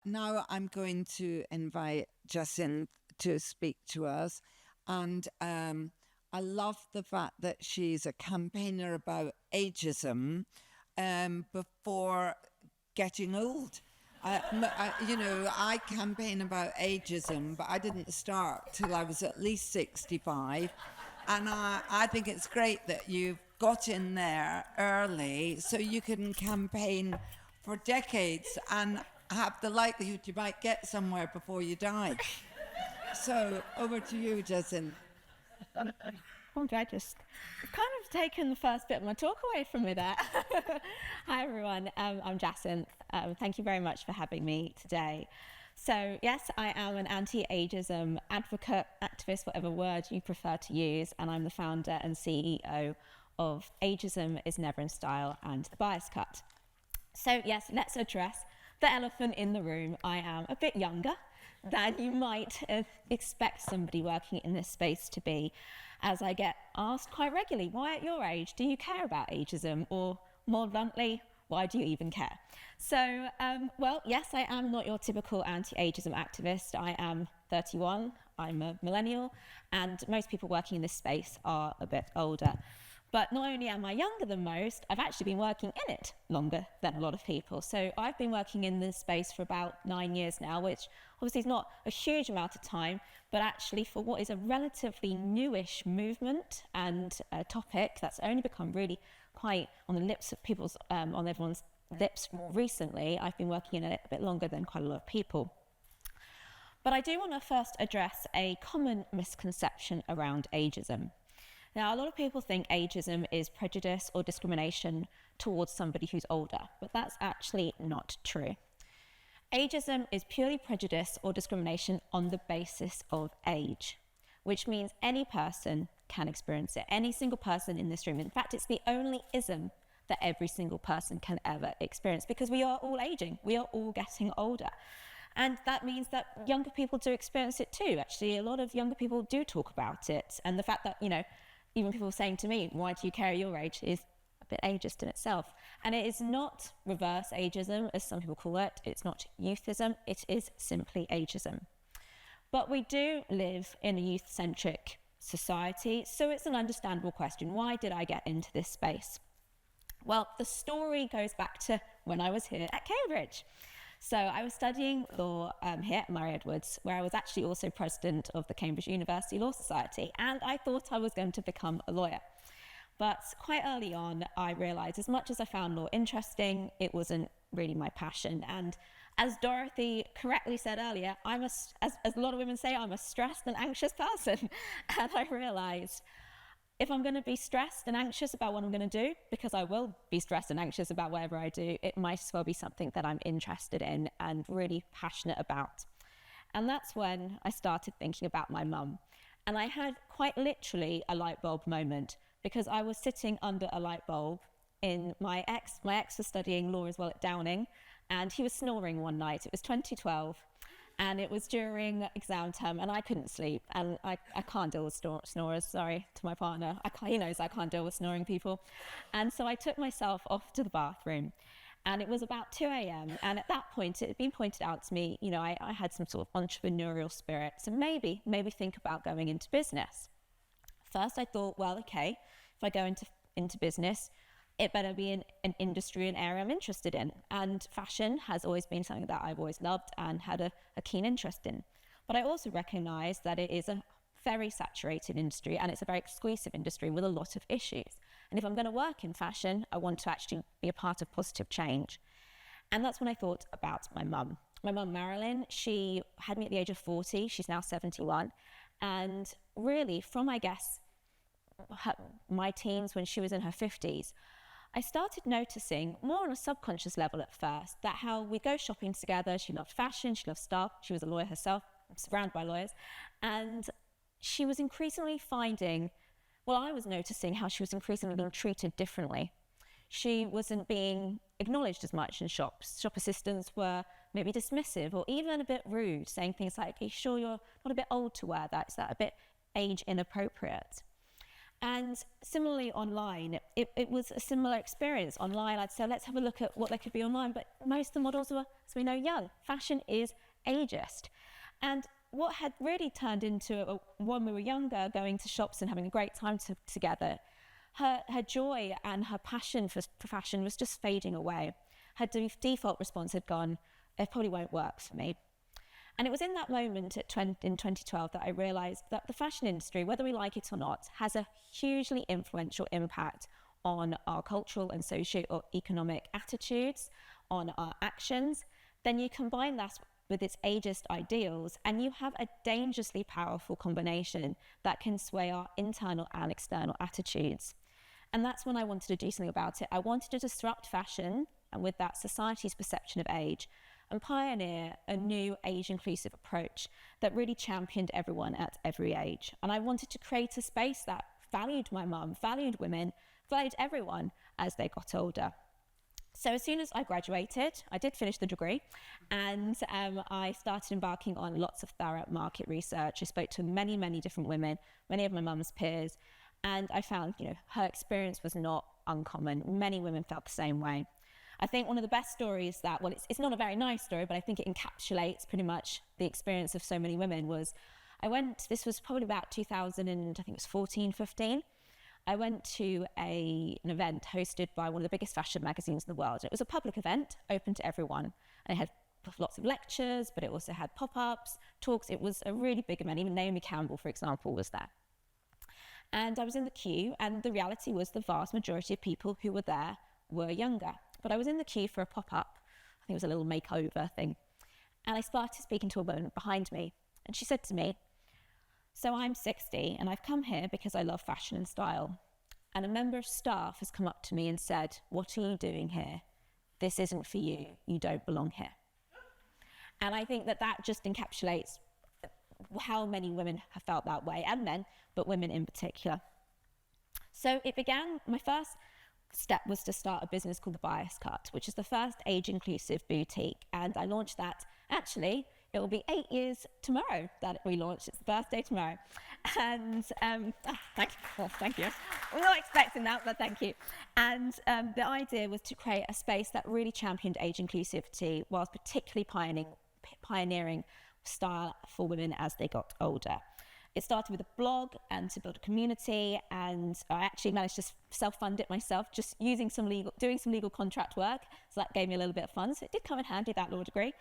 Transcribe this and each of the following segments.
Now I'm going to invite Jacynth to speak to us. And I love the fact that she's a campaigner about ageism before getting old. I campaign about ageism, but I didn't start till I was at least 65. And I think it's great that you've got in there early so you can campaign for decades and have the likelihood you might get somewhere before you die. So over to you, Jason. Oh, I just kind of taken the first bit of my talk away from me there. Hi, everyone. I'm Jacynth. Thank you very much for having me today. So, yes, I am an anti-ageism advocate, activist, whatever word you prefer to use, and I'm the founder and CEO of Ageism is Never in Style and The Bias Cut. So, yes, let's address the elephant in the room. I am a bit younger than you might expect somebody working in this space to be, as I get asked quite regularly, why at your age do you care about ageism? Or more bluntly, why do you even care? So, well, yes, I am not your typical anti-ageism activist. I am 31, I'm a millennial, and most people working in this space are a bit older. But not only am I younger than most, I've actually been working in it longer than a lot of people. So I've been working in this space for about 9 years now, which obviously is not a huge amount of time, but actually for what is a relatively newish movement and a topic that's only become really quite on the lips of people's, on everyone's lips more recently, I've been working in it a bit longer than quite a lot of people. But I do want to first address a common misconception around ageism. Now, a lot of people think ageism is prejudice or discrimination towards somebody who's older, but that's actually not true. Ageism is purely prejudice or discrimination on the basis of age, which means any person can experience it, any single person in this room. In fact, it's the only ism that every single person can ever experience because we are all aging, we are all getting older. And that means that younger people do experience it too. Actually, a lot of younger people do talk about it. And the fact that, even people saying to me, why do you care at your age, is a bit ageist in itself. And it is not reverse ageism, as some people call it. It's not youthism. It is simply ageism. But we do live in a youth-centric society, so it's an understandable question. Why did I get into this space? Well, the story goes back to when I was here at Cambridge. So I was studying law here at Murray Edwards, where I was actually also president of the Cambridge University Law Society, and I thought I was going to become a lawyer. But quite early on, I realised as much as I found law interesting, it wasn't really my passion. And as Dorothy correctly said earlier, as a lot of women say, I'm a stressed and anxious person. And I realised if I'm going to be stressed and anxious about what I'm going to do, because I will be stressed and anxious about whatever I do, it might as well be something that I'm interested in and really passionate about. And that's when I started thinking about my mum. And I had quite literally a light bulb moment because I was sitting under a light bulb in my ex was studying law as well at Downing, and he was snoring one night. It was 2012. And it was during exam term, and I couldn't sleep. And I can't deal with snorers, sorry to my partner. He knows I can't deal with snoring people. And so I took myself off to the bathroom. And it was about 2 a.m. And at that point, it had been pointed out to me, I had some sort of entrepreneurial spirit. So maybe think about going into business. First, I thought, well, okay, if I go into business, it better be in an industry and area I'm interested in. And fashion has always been something that I've always loved and had a keen interest in. But I also recognize that it is a very saturated industry and it's a very exclusive industry with a lot of issues. And if I'm going to work in fashion, I want to actually be a part of positive change. And that's when I thought about my mum. My mum, Marilyn, she had me at the age of 40. She's now 71. And really, from, I guess, my teens when she was in her 50s, I started noticing, more on a subconscious level at first, that how we go shopping together. She loved fashion, she loved stuff, she was a lawyer herself, surrounded by lawyers, and she was increasingly I was noticing how she was increasingly being treated differently. She wasn't being acknowledged as much in shops. Shop assistants were maybe dismissive or even a bit rude, saying things like, are you sure you're not a bit old to wear that? Is that a bit age inappropriate? And similarly online, it was a similar experience. Online, I'd say, let's have a look at what there could be online. But most of the models were, as we know, young. Fashion is ageist. And what had really turned into, when we were younger, going to shops and having a great time together, her joy and her passion for fashion was just fading away. Her default response had gone, it probably won't work for me. And it was in that moment in 2012 that I realised that the fashion industry, whether we like it or not, has a hugely influential impact on our cultural and socio-economic attitudes, on our actions. Then you combine that with its ageist ideals, and you have a dangerously powerful combination that can sway our internal and external attitudes. And that's when I wanted to do something about it. I wanted to disrupt fashion, and with that, society's perception of age, and pioneer a new age-inclusive approach that really championed everyone at every age. And I wanted to create a space that valued my mum, valued women, valued everyone as they got older. So as soon as I graduated, I did finish the degree, and I started embarking on lots of thorough market research. I spoke to many, many different women, many of my mum's peers, and I found, her experience was not uncommon. Many women felt the same way. I think one of the best stories that, well, it's not a very nice story, but I think it encapsulates pretty much the experience of so many women was, this was probably about 2000 and I think it was 14, 15. I went to an event hosted by one of the biggest fashion magazines in the world. It was a public event, open to everyone. And it had lots of lectures, but it also had pop-ups, talks. It was a really big event. Even Naomi Campbell, for example, was there. And I was in the queue, and the reality was the vast majority of people who were there were younger. But I was in the queue for a pop-up. I think it was a little makeover thing. And I started speaking to a woman behind me. And she said to me, so I'm 60 and I've come here because I love fashion and style. And a member of staff has come up to me and said, what are you doing here? This isn't for you. You don't belong here. And I think that just encapsulates how many women have felt that way, and men, but women in particular. So it began, my first step was to start a business called The Bias Cut, which is the first age-inclusive boutique. And I launched that, actually, it will be 8 years tomorrow that we launched. It's the birthday tomorrow. And thank you. Oh, thank you. I'm not expecting that, but thank you. And the idea was to create a space that really championed age inclusivity, whilst particularly pioneering style for women as they got older. It started with a blog and to build a community, and I actually managed to self-fund it myself, just doing some legal contract work. So that gave me a little bit of fun. So it did come in handy, that law degree.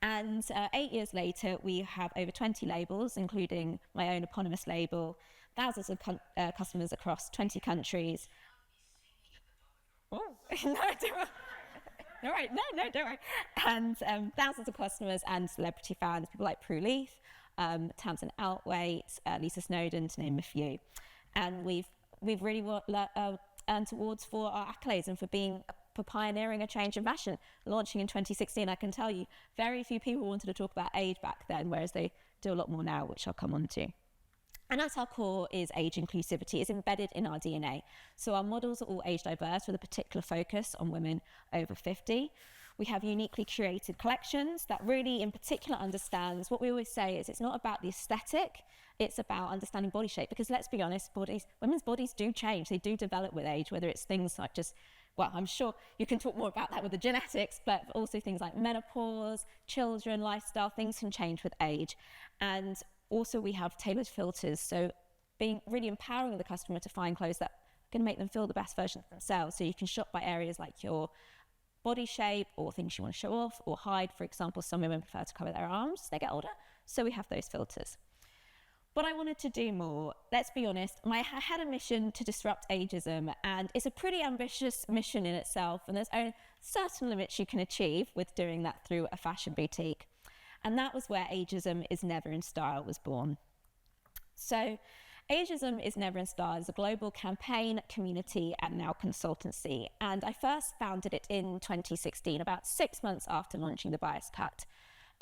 And 8 years later, we have over 20 labels, including my own eponymous label, thousands of customers across 20 countries. Oh, no, don't worry. All right, no, don't worry. And thousands of customers and celebrity fans, people like Prue Leith, Tamsin Outwaite, Lisa Snowdon, to name a few. And we've really earned awards for our accolades and for pioneering a change in fashion. Launching in 2016, I can tell you, very few people wanted to talk about age back then, whereas they do a lot more now, which I'll come on to. And at our core is age inclusivity. It's embedded in our DNA. So our models are all age diverse with a particular focus on women over 50. We have uniquely curated collections that really in particular understands, what we always say is it's not about the aesthetic, it's about understanding body shape. Because let's be honest, women's bodies do change. They do develop with age, whether it's things like I'm sure you can talk more about that with the genetics, but also things like menopause, children, lifestyle, things can change with age. And also we have tailored filters, so being really empowering the customer to find clothes that are going to make them feel the best version of themselves. So you can shop by areas like your body shape or things you want to show off or hide. For example, some women prefer to cover their arms as they get older, so we have those filters. But I wanted to do more. Let's be honest, I had a mission to disrupt ageism, and it's a pretty ambitious mission in itself, and there's only certain limits you can achieve with doing that through a fashion boutique. And that was where Ageism is Never in Style was born. So Ageism is Never in Style is a global campaign, community, and now consultancy. And I first founded it in 2016, about 6 months after launching The Bias Cut.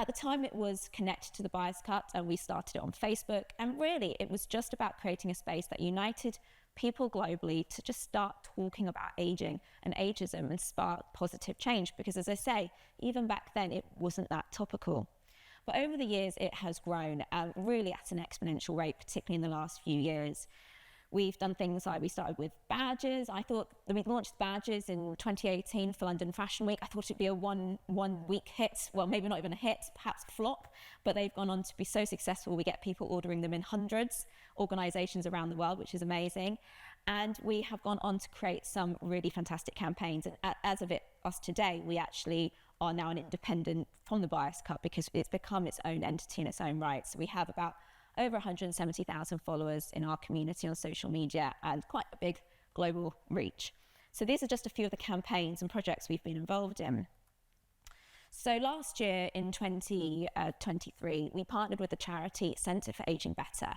At the time, it was connected to The Bias Cut, and we started it on Facebook. And really, it was just about creating a space that united people globally to just start talking about aging and ageism and spark positive change. Because as I say, even back then, it wasn't that topical. But over the years, it has grown really at an exponential rate, particularly in the last few years. We've done things like we started with badges. I thought that we launched badges in 2018 for London Fashion Week. I thought it'd be a one week hit. Well, maybe not even a hit, perhaps flop, but they've gone on to be so successful. We get people ordering them in hundreds, organizations around the world, which is amazing. And we have gone on to create some really fantastic campaigns. And as of us today, we actually are now an independent from the Bias Cup because it's become its own entity in its own right. So we have about over 170,000 followers in our community on social media and quite a big global reach. So these are just a few of the campaigns and projects we've been involved in. So last year in 2023, we partnered with the charity Centre for Aging Better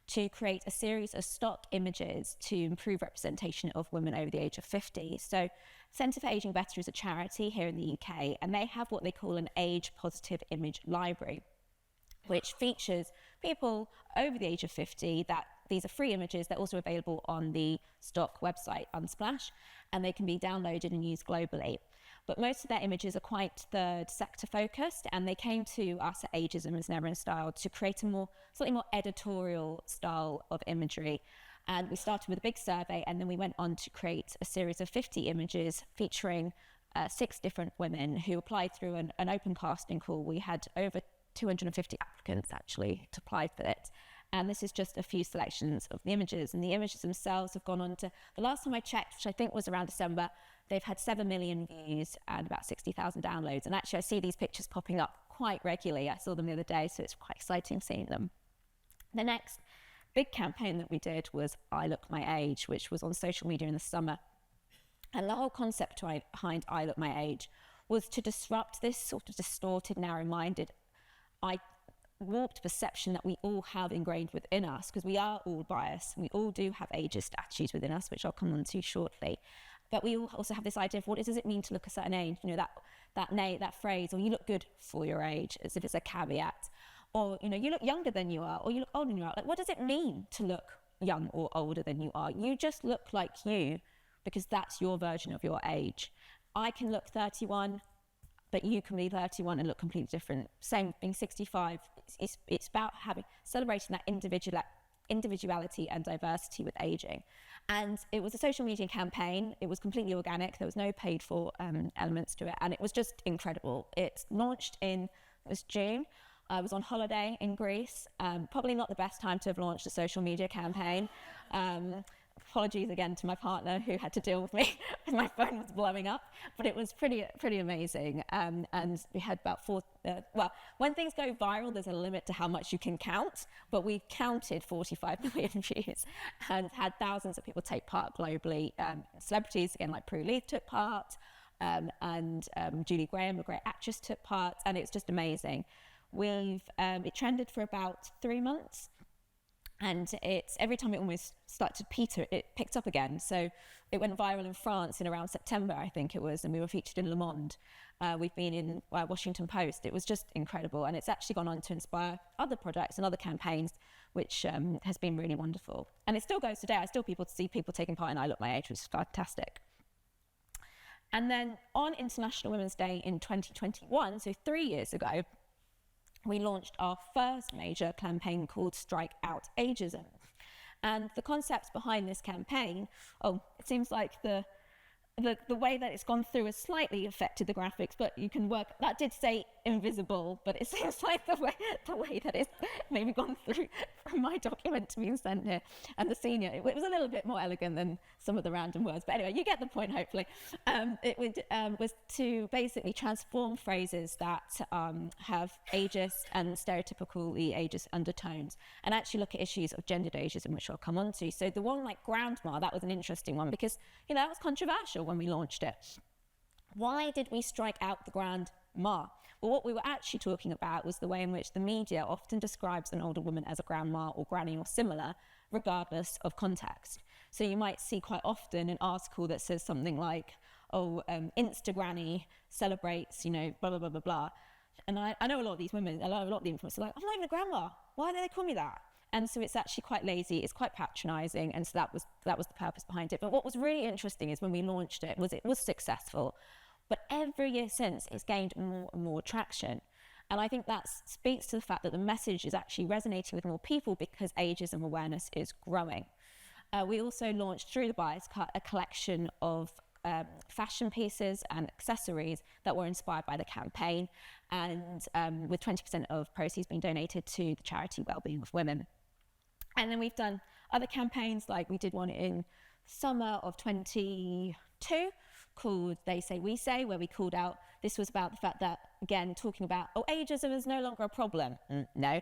to create a series of stock images to improve representation of women over the age of 50. So Centre for Aging Better is a charity here in the UK, and they have what they call an age positive image library, which features people over the age of 50. That these are free images. They're also available on the stock website Unsplash, and they can be downloaded and used globally. But most of their images are quite third sector focused, and they came to us at Ageism as Never in Style to create a slightly more editorial style of imagery. And we started with a big survey, and then we went on to create a series of 50 images featuring 6 different women who applied through an open casting call. We had over 250 applicants actually to apply for it. And this is just a few selections of the images. And the images themselves have gone on to, the last time I checked, which I think was around December, they've had 7 million views and about 60,000 downloads. And actually I see these pictures popping up quite regularly. I saw them the other day, so it's quite exciting seeing them. The next big campaign that we did was I Look My Age, which was on social media in the summer. And the whole concept behind I Look My Age was to disrupt this sort of distorted, narrow-minded, warped perception that we all have ingrained within us, because we are all biased and we all do have ageist attitudes within us, which I'll come on to shortly. But we also have this idea of what does it mean to look a certain age? You know, that phrase, or you look good for your age, as if it's a caveat. Or, you know, you look younger than you are, or you look older than you are. Like, what does it mean to look young or older than you are? You just look like you because that's your version of your age. I can look 31, but you can be 31 and look completely different. Same being 65. It's about celebrating that individuality and diversity with aging. And it was a social media campaign. It was completely organic. There was no paid for elements to it. And it was just incredible. It launched it was June. I was on holiday in Greece. Probably not the best time to have launched a social media campaign. Apologies again to my partner who had to deal with me. My phone was blowing up, but it was pretty amazing. And we had about when things go viral, there's a limit to how much you can count, but we counted 45 million views and had thousands of people take part globally. Celebrities, again, like Prue Leith took part, and Julie Graham, a great actress, took part, and it's just amazing. It trended for about 3 months. And every time it almost started to peter, it picked up again. So it went viral in France in around September, I think it was, and we were featured in Le Monde. We've been in Washington Post. It was just incredible. And it's actually gone on to inspire other projects and other campaigns, which has been really wonderful. And it still goes today. I still see people taking part in I Look My Age, which is fantastic. And then on International Women's Day in 2021, so 3 years ago, we launched our first major campaign called Strike Out Ageism. And the concepts behind this campaign, it seems like the way that it's gone through has slightly affected the graphics, but you can work, that did say invisible, but it seems like the way that it's maybe gone through from my document to being sent here and the senior, it was a little bit more elegant than some of the random words, but anyway, you get the point, hopefully. Was to basically transform phrases that have ageist and stereotypically ageist undertones and actually look at issues of gendered ageism, which I'll come on to. So the one like grandma, that was an interesting one because, you know, that was controversial when we launched it. Why did we strike out the grandma? Well, what we were actually talking about was the way in which the media often describes an older woman as a grandma or granny or similar, regardless of context. So you might see quite often an article that says something like, Insta granny celebrates, you know, blah, blah, blah, blah, blah. And I know a lot of these women, a lot of the influencers are like, I'm not even a grandma. Why do they call me that? And so it's actually quite lazy, it's quite patronizing, and so that was the purpose behind it. But what was really interesting is when we launched it was successful, but every year since it's gained more and more traction. And I think that speaks to the fact that the message is actually resonating with more people because ageism awareness is growing. We also launched through the Buyers Cut a collection of fashion pieces and accessories that were inspired by the campaign, and with 20% of proceeds being donated to the charity Wellbeing of Women. And then we've done other campaigns, like we did one in summer of 22 called They Say We Say, where we called out, this was about the fact that, again, talking about, ageism is no longer a problem. No.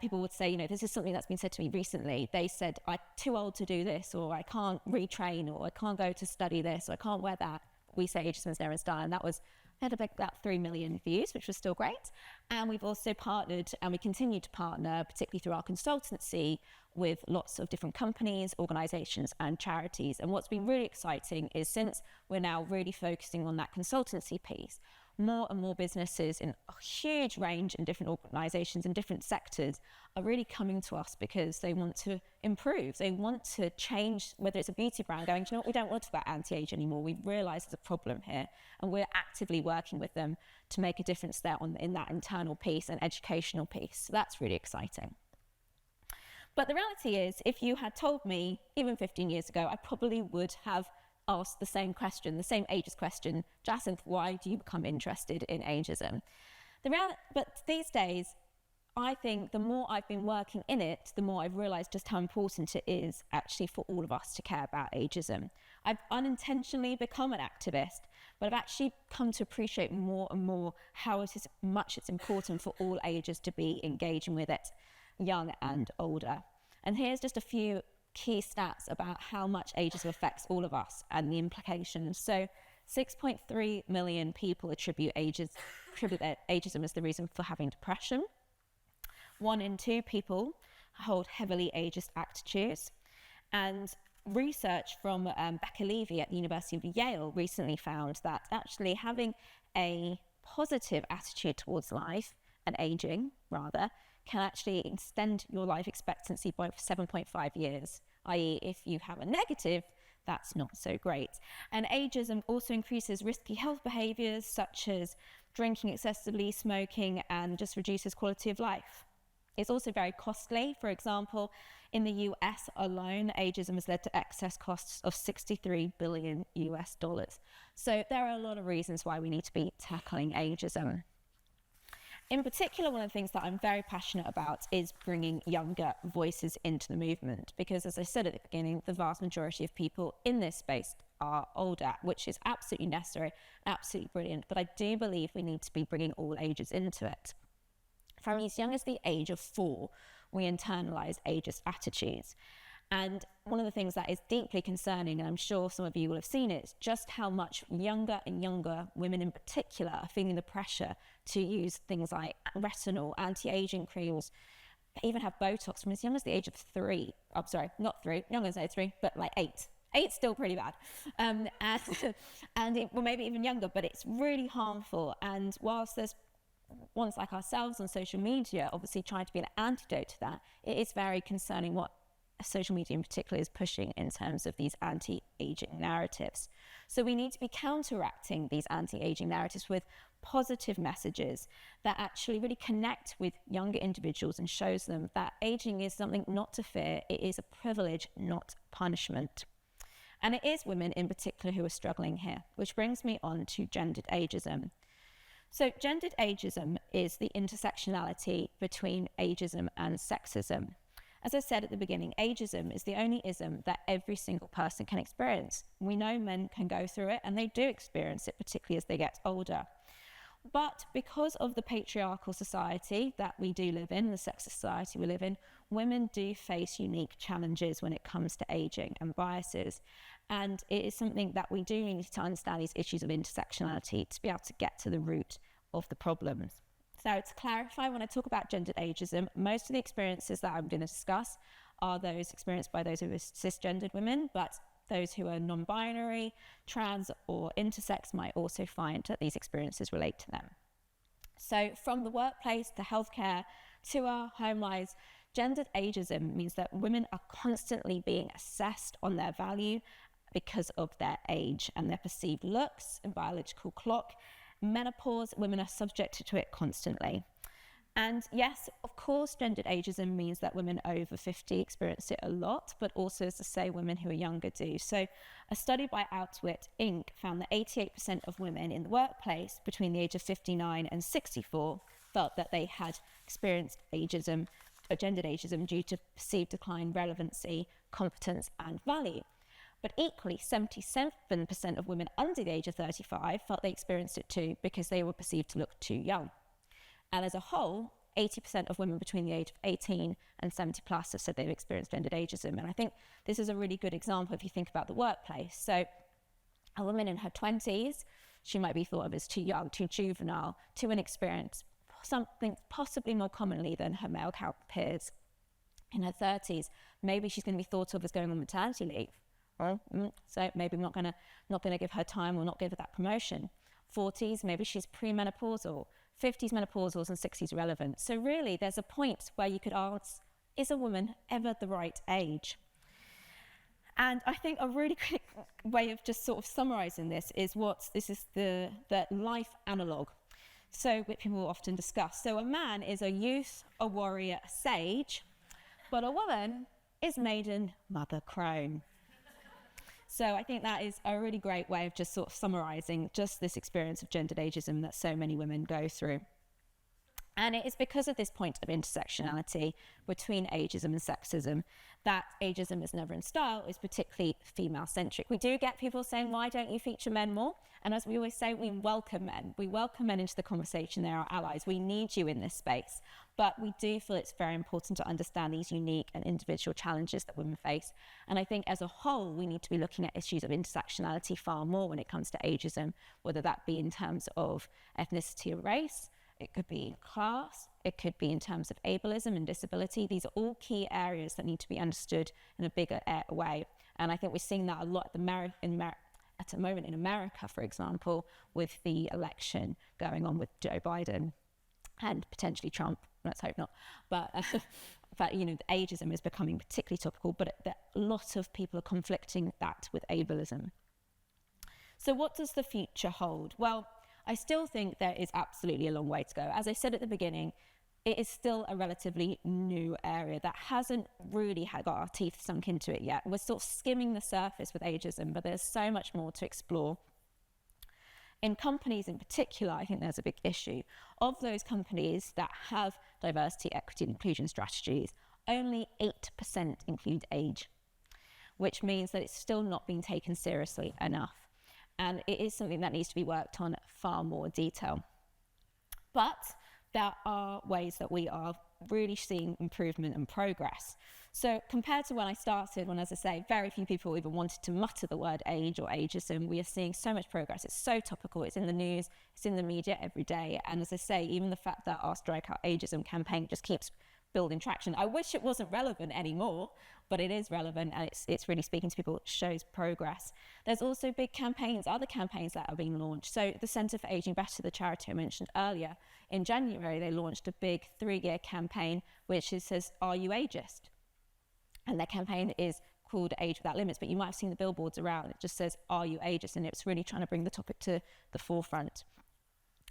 People would say, this is something that's been said to me recently. They said, I'm too old to do this, or I can't retrain, or I can't go to study this, or I can't wear that. We say ageism is never in style, and that had about 3 million views, which was still great. And we've also partnered, and we continue to partner, particularly through our consultancy, with lots of different companies, organisations and charities. And what's been really exciting is, since we're now really focusing on that consultancy piece, more and more businesses in a huge range in different organisations in different sectors are really coming to us because they want to improve. They want to change, whether it's a beauty brand going, we don't want to talk about anti-age anymore. We've realised there's a problem here, and we're actively working with them to make a difference there in that internal piece and educational piece. So that's really exciting. But the reality is, if you had told me even 15 years ago, I probably would have asked the same question, the same ageist question, Jacynth, why do you become interested in ageism? But these days, I think the more I've been working in it, the more I've realised just how important it is actually for all of us to care about ageism. I've unintentionally become an activist, but I've actually come to appreciate more and more how much it's important for all ages to be engaging with it, young and older. And here's just a few key stats about how much ageism affects all of us and the implications. So 6.3 million people attribute their ageism as the reason for having depression. 1 in 2 people hold heavily ageist attitudes. And research from Becca Levy at the University of Yale recently found that actually having a positive attitude towards life, and aging rather, can actually extend your life expectancy by 7.5 years, i.e. if you have a negative, that's not so great. And ageism also increases risky health behaviours such as drinking excessively, smoking, and just reduces quality of life. It's also very costly. For example, in the US alone, ageism has led to excess costs of $63 billion. So there are a lot of reasons why we need to be tackling ageism. In particular, one of the things that I'm very passionate about is bringing younger voices into the movement, because, as I said at the beginning, the vast majority of people in this space are older, which is absolutely necessary, absolutely brilliant. But I do believe we need to be bringing all ages into it. From as young as the age of 4, we internalise ageist attitudes. And one of the things that is deeply concerning, and I'm sure some of you will have seen it, is just how much younger and younger women in particular are feeling the pressure to use things like retinol, anti-aging creams, even have Botox from as young as the age of 3. I'm sorry, not 3, younger than 3, but like 8. 8's still pretty bad. And well, maybe even younger, but it's really harmful. And whilst there's ones like ourselves on social media obviously trying to be an antidote to that, it is very concerning what social media in particular is pushing in terms of these anti-aging narratives. So we need to be counteracting these anti-aging narratives with positive messages that actually really connect with younger individuals and shows them that aging is something not to fear. It is a privilege, not punishment. And it is women in particular who are struggling here, which brings me on to gendered ageism. So gendered ageism is the intersectionality between ageism and sexism. As I said at the beginning, ageism is the only ism that every single person can experience. We know men can go through it, and they do experience it, particularly as they get older. But because of the patriarchal society that we do live in, the sexist society we live in, women do face unique challenges when it comes to aging and biases. And it is something that we do need to understand, these issues of intersectionality, to be able to get to the root of the problems. So to clarify, when I talk about gendered ageism, most of the experiences that I'm going to discuss are those experienced by those who are cisgendered women, but those who are non-binary, trans or intersex might also find that these experiences relate to them. So from the workplace to healthcare to our home lives, gendered ageism means that women are constantly being assessed on their value because of their age and their perceived looks and biological clock. Menopause, women are subjected to it constantly. And yes, of course, gendered ageism means that women over 50 experience it a lot, but also, as I say, women who are younger do. So a study by Outwit Inc. found that 88% of women in the workplace between the age of 59 and 64 felt that they had experienced ageism, or gendered ageism, due to perceived decline, relevancy, competence, and value. But equally, 77% of women under the age of 35 felt they experienced it too because they were perceived to look too young. And as a whole, 80% of women between the age of 18 and 70 plus have said they've experienced gendered ageism. And I think this is a really good example if you think about the workplace. So a woman in her 20s, she might be thought of as too young, too juvenile, too inexperienced, something possibly more commonly than her male peers. In her 30s, maybe she's going to be thought of as going on maternity leave. So maybe not going to give her time or not give her that promotion. 40s, maybe she's premenopausal. 50s menopausals and 60s relevant. So really, there's a point where you could ask, is a woman ever the right age? And I think a really quick way of just sort of summarising this is the life analogue. So which people will often discuss. So a man is a youth, a warrior, a sage, but a woman is maiden, mother, crone. So I think that is a really great way of just sort of summarising just this experience of gendered ageism that so many women go through. And it is because of this point of intersectionality between ageism and sexism that ageism is never in style is particularly female-centric. We do get people saying, why don't you feature men more? And as we always say, we welcome men. We welcome men into the conversation. They're our allies. We need you in this space. But we do feel it's very important to understand these unique and individual challenges that women face. And I think as a whole, we need to be looking at issues of intersectionality far more when it comes to ageism, whether that be in terms of ethnicity or race. It could be in class, it could be in terms of ableism and disability. These are all key areas that need to be understood in a bigger way. And I think we're seeing that a lot at the moment in America, for example, with the election going on with Joe Biden and potentially Trump. Let's hope not. But you know, the ageism is becoming particularly topical, but a lot of people are conflicting that with ableism. So what does the future hold? Well, I still think there is absolutely a long way to go. As I said at the beginning, it is still a relatively new area that hasn't really got our teeth sunk into it yet. We're sort of skimming the surface with ageism, but there's so much more to explore. In companies in particular, I think there's a big issue. Of those companies that have diversity, equity, and inclusion strategies, only 8% include age, which means that it's still not being taken seriously enough. And it is something that needs to be worked on far more detail. But there are ways that we are really seeing improvement and progress. So compared to when I started, when, as I say, very few people even wanted to mutter the word age or ageism, we are seeing so much progress. It's so topical. It's in the news. It's in the media every day. And as I say, even the fact that our Strike Out Ageism campaign just keeps building traction. I wish it wasn't relevant anymore, but it is relevant, and it's really speaking to people. It shows progress. There's also big campaigns, other campaigns that are being launched. So the Centre for Ageing Better, the charity I mentioned earlier, in January they launched a big 3-year campaign which says, "Are you ageist?" And their campaign is called Age Without Limits, but you might have seen the billboards around. It just says, "Are you ageist?" And it's really trying to bring the topic to the forefront.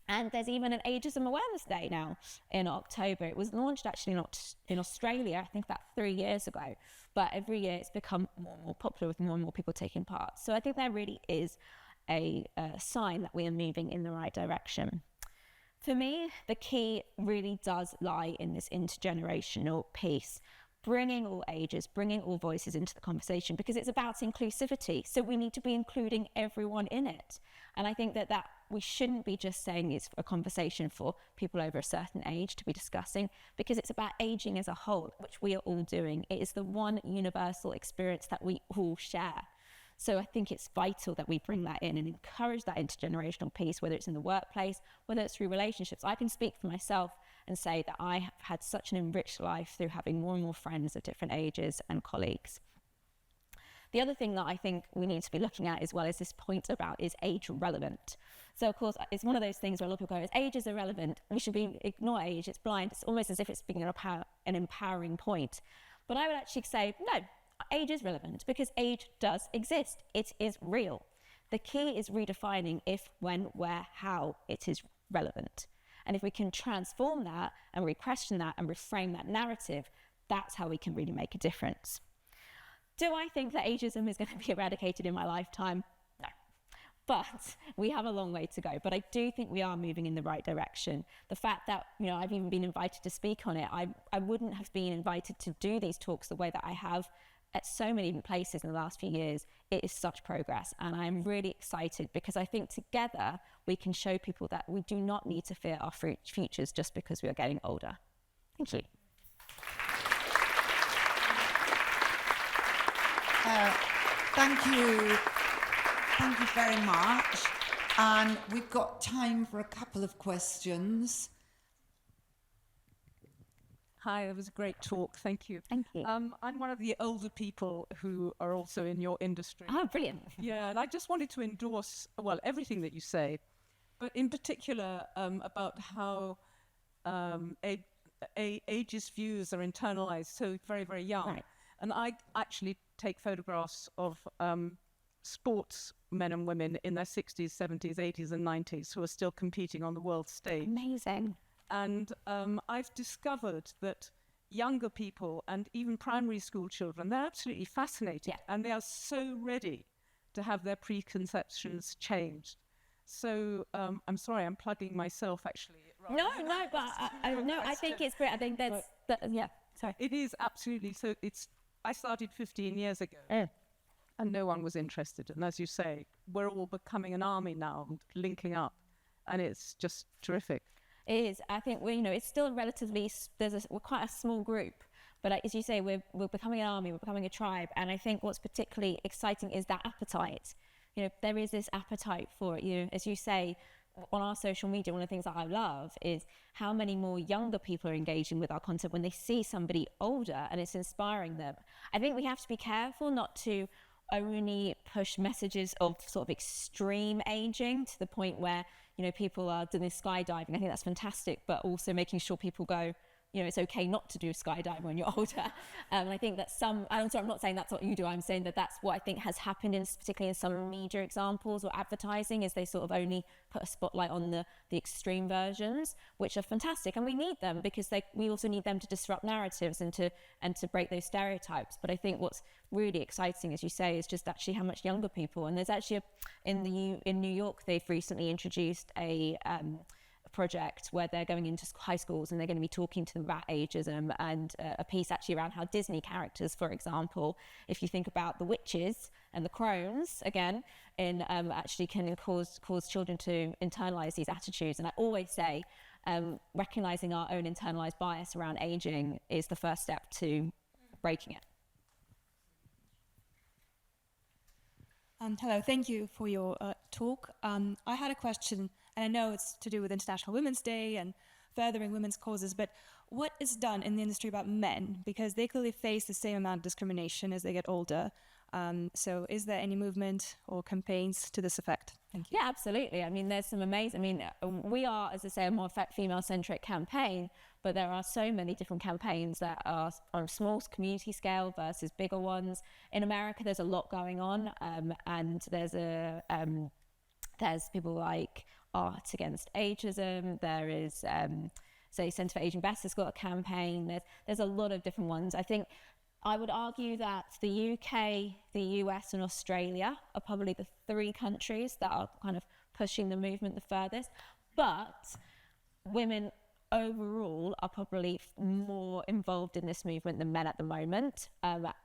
And there's even an Ageism Awareness Day now in October. It was launched actually in Australia, I think about 3 years ago. But every year it's become more and more popular with more and more people taking part. So I think there really is a sign that we are moving in the right direction. For me, the key really does lie in this intergenerational piece, bringing all ages, bringing all voices into the conversation, because it's about inclusivity. So we need to be including everyone in it. And I think that we shouldn't be just saying it's a conversation for people over a certain age to be discussing, because it's about aging as a whole, which we are all doing. It is the one universal experience that we all share. So I think it's vital that we bring that in and encourage that intergenerational piece, whether it's in the workplace, whether it's through relationships. I can speak for myself and say that I have had such an enriched life through having more and more friends of different ages and colleagues. The other thing that I think we need to be looking at as well as this point about is age relevant. So of course, it's one of those things where a lot of people go, age is irrelevant. We should ignore age. It's blind. It's almost as if it's being an empowering point. But I would actually say, no, age is relevant because age does exist. It is real. The key is redefining if, when, where, how it is relevant. And if we can transform that and re-question that and reframe that narrative, that's how we can really make a difference. Do I think that ageism is going to be eradicated in my lifetime? No. But we have a long way to go. But I do think we are moving in the right direction. The fact that, you know, I've even been invited to speak on it, I wouldn't have been invited to do these talks the way that I have at so many places in the last few years. It is such progress. And I'm really excited because I think together we can show people that we do not need to fear our futures just because we are getting older. Thank you. Thank you. Thank you very much. And we've got time for a couple of questions. Hi, it was a great talk. Thank you. Thank you. I'm one of the older people who are also in your industry. Oh, brilliant. Yeah, and I just wanted to endorse, well, everything that you say, but in particular about how ageist views are internalized so very, very young. Right. And I actually take photographs of sports men and women in their 60s, 70s, 80s and 90s who are still competing on the world stage. Amazing. And I've discovered that younger people and even primary school children, they're absolutely fascinated. Yeah. And they are so ready to have their preconceptions changed. So I'm sorry, I'm plugging myself actually. No, but I think it's great. I think yeah, sorry. It is absolutely. So I started 15 years ago. And no one was interested. And as you say, we're all becoming an army now, linking up. And it's just terrific. It is. I think it's still relatively, we're quite a small group, but as you say, we're becoming an army, we're becoming a tribe. And I think what's particularly exciting is that appetite. There is this appetite for it. As you say, on our social media, one of the things that I love is how many more younger people are engaging with our content when they see somebody older and it's inspiring them. I think we have to be careful not to only push messages of sort of extreme aging to the point where people are doing skydiving. I think that's fantastic, but also making sure people go, it's okay not to do skydiving when you're older. And I think that I'm not saying that's what you do. I'm saying that that's what I think has happened, particularly in some media examples or advertising, is they sort of only put a spotlight on the extreme versions, which are fantastic. And we need them because we also need them to disrupt narratives and to break those stereotypes. But I think what's really exciting, as you say, is just actually how much younger people, and there's actually in New York, they've recently introduced a project where they're going into high schools and they're going to be talking to them about ageism, and a piece actually around how Disney characters, for example, if you think about the witches and the crones again, actually can cause children to internalize these attitudes. And I always say recognizing our own internalized bias around aging is the first step to breaking it. Hello, thank you for your talk. I had a question, and I know it's to do with International Women's Day and furthering women's causes, but what is done in the industry about men? Because they clearly face the same amount of discrimination as they get older. So is there any movement or campaigns to this effect? Thank you. Yeah, absolutely. I mean, there's some amazing, we are, as I say, a more female-centric campaign, but there are so many different campaigns that are on a small community scale versus bigger ones. In America, there's a lot going on, and there's people like Art Against Ageism. There is, say, Centre for Aging Best has got a campaign. There's a lot of different ones. I think I would argue that the UK, the US, and Australia are probably the three countries that are kind of pushing the movement the furthest. But women overall are probably more involved in this movement than men at the moment.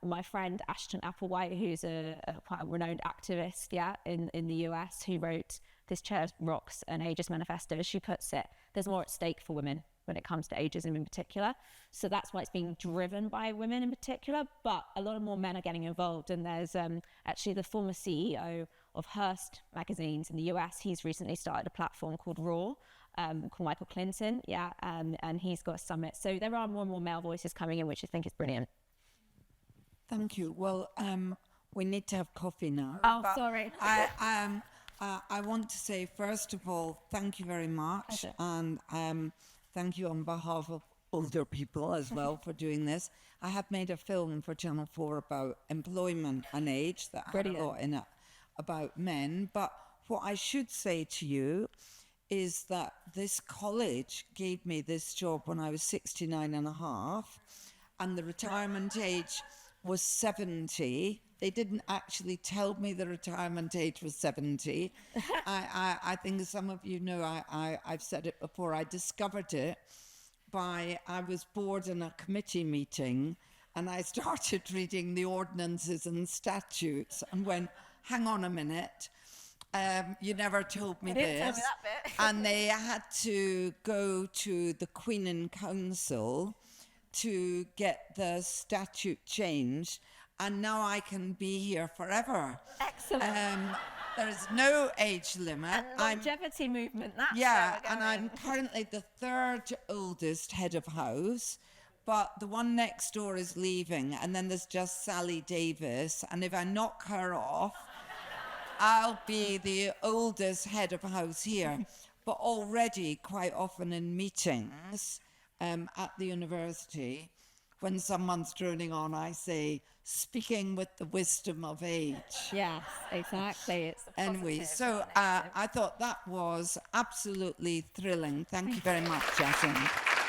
My friend Ashton Applewhite, who's a quite a renowned activist, in the US, who wrote This Chair Rocks, an Ageist Manifesto, as she puts it, there's more at stake for women when it comes to ageism in particular. So that's why it's being driven by women in particular, but a lot of more men are getting involved. And there's actually the former CEO of Hearst magazines in the US, he's recently started a platform called Raw, called Michael Clinton, and he's got a summit. So there are more and more male voices coming in, which I think is brilliant. Thank you. Well, we need to have coffee now. Oh, sorry. I want to say, first of all, thank you very much. Pleasure. And thank you on behalf of older people as well for doing this. I have made a film for Channel 4 about employment and age that had a lot in it about men. But what I should say to you is that this college gave me this job when I was 69 and a half, and the retirement age was 70. They didn't actually tell me the retirement age was 70. I think some of you know, I've said it before, I discovered it I was bored in a committee meeting, and I started reading the ordinances and statutes and went, hang on a minute, you never told me They didn't tell this. me that bit. And they had to go to the Queen in Council to get the statute changed, and now I can be here forever. Excellent. There is no age limit. And longevity movement, that's Yeah, where we're and going. I'm currently the third oldest head of house, but the one next door is leaving, and then there's just Sally Davis, and if I knock her off, I'll be the oldest head of house here. But already, quite often in meetings at the university, when someone's droning on, I say, speaking with the wisdom of age. Yes, exactly. It's the Anyway, positive, so not negative. I thought that was absolutely thrilling. Thank you very much, Jacynth.